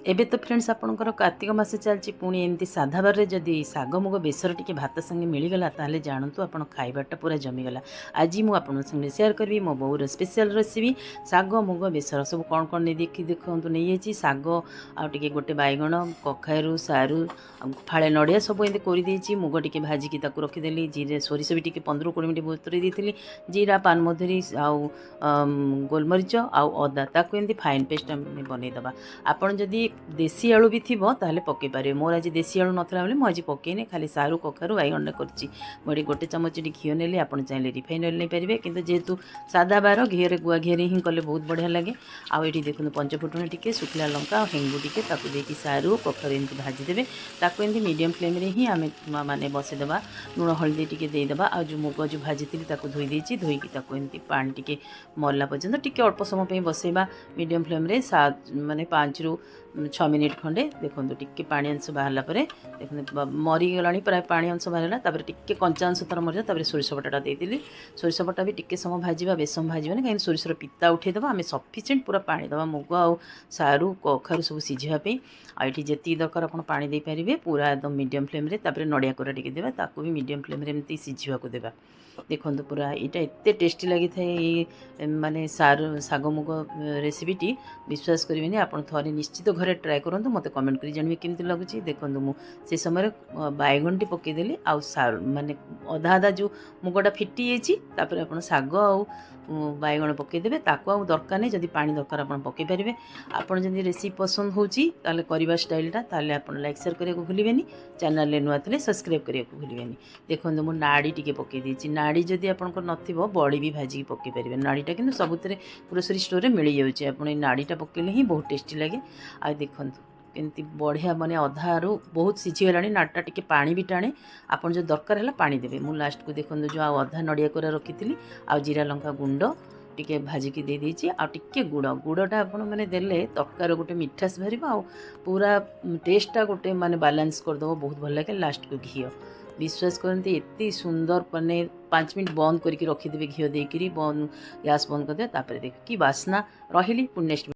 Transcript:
एबे तो फ्रेंड्स आपणकर कार्तिक मास चलती पुणी एमती साधा बार जदि शाग मुग बेसर टी भात संगे मिलगला ताले जानतु आप खाइबाटा पूरा जमीगला। आज मुझे आपन संगे शेयर करी मो बोर स्पेशल रेसिपी शाग मुग बेसर सब कौन कौन नहीं देखी देखु नहीं शाग आगे गोटे बैगण कखारू सारू फाड़े नड़िया सब एमती कर मुग टी भाजिकी रखीदेली जीरे सोरिष भी टी 15-20 मिनट बतुरी देती जीरा पानमधुरी आउ गोलमरीच आउ अदा ताकू एमती फाइन पेस्ट बनईदबा। आपन जदि देसी आलू भी थी ताहले पकई पारे। मोर आज देसी आलू नथला बोली मुझे पकईनी खाली सारू कखारू बैगण करछि। मुझे गोटे चामच घी नेली आपन चाहिए रिफाइन ऑयल नहीं पारे किंतु जेहेतु सादा बार घीरे गुआ घीरे ही कले बहुत बढ़िया लगे। आउ ये देखो पंचफुटण टी शुखला लंका हेंगू टी देखिए सारू कखारू एमती भाजीदेवे ताकू एमती मीडियम फ्लेम ही आम माने बसईदबा। लुण हल्दी टी देदेबा आ जो मुग जो भाजी धोई देछि धोईकी एमती पानी टी मरला पर्यंत टी अल्प समय बसैबा मीडियम फ्लेम रे माने 5 ରୁ 6 मिनिट खंडे देखो टिके पानी अंश बाहरला परे देखो मरीगला प्राय पानी अंश बाहरला तापर टिके कंचा अंश तार मर तापर सोरिष बटाटा देदेली। सोरिष बटा भी टिके समय भाजवा बेस समय भाजवानी कहीं सोरिषर पिता उठेदेवा आम सफिसीयंट पूरा पानी दवा मुग आउ सारू कखारू सब सिझापी आईटी जी दरकार आप पानी दे पारे पूरा एकदम मीडियम फ्लेम रे तापर नड़िया कोरा टिके देवा ताकू भी मीडियम फ्लेम रे एमती सिझाक देवा। देखो पूरा यहाँ एत टेस्टी लगी थाए माने सारू शाग मुग रेसिपीटी विश्वास करेंगे आप थे निश्चित घरे ट्राए करूँ मत कमेंट कर जानवे केमती लगुच। देखो मुझे समय बैगण टी पकईदेली आउ सारू माने अधा अधा जो मुगटा फिटी जापर आप शाग आउ बैगण पकईदेवे ताकू आउ दरकार नहीं जदि पानी दरकार आप पकई पारे। आपड़ जब रेसिपी पसंद होची करवा स्टाइलटा ताले आप लाइक शेयर करने को भूलें। चैनल नुआ थे सब्सक्राइब करने को भूलें। देखो मुझे नाड़ी टी पकई देती नाड़ी जदि आपंकर नथिबो बड़ी भी भाजिकी पकई पारे। नाड़ीटा कि सबुत ग्रोसरी स्टोर में मिल जाऊँगी आप नाड़ीटा पकईले ही बहुत टेस्टी लगे। आ देखु केमती बढ़िया माने अधारू बहुत सिझीगला नाड़टा टी पानी भी टाणे आपन जो दरकार है पानी देवे। मु लास्ट को देखो जो अधा नड़िया कोरा रखी आ जीरा लंका गुंड टिके भाजिकी दे देछि आ टिके गुड़टा आपण माने देले तरकार गोटे मिठास भरिबा आ पूरा टेस्टटा गोटे माने बैलेंस कर दो बहुत भल लगे। लास्ट को घी विश्वास करते एत सुंदर माने 5 मिनट बंद करके रखीदेवे घी देकर बंद गैस बंद करदे तापर देख कि बास्ना रही पुणी नेक्स्ट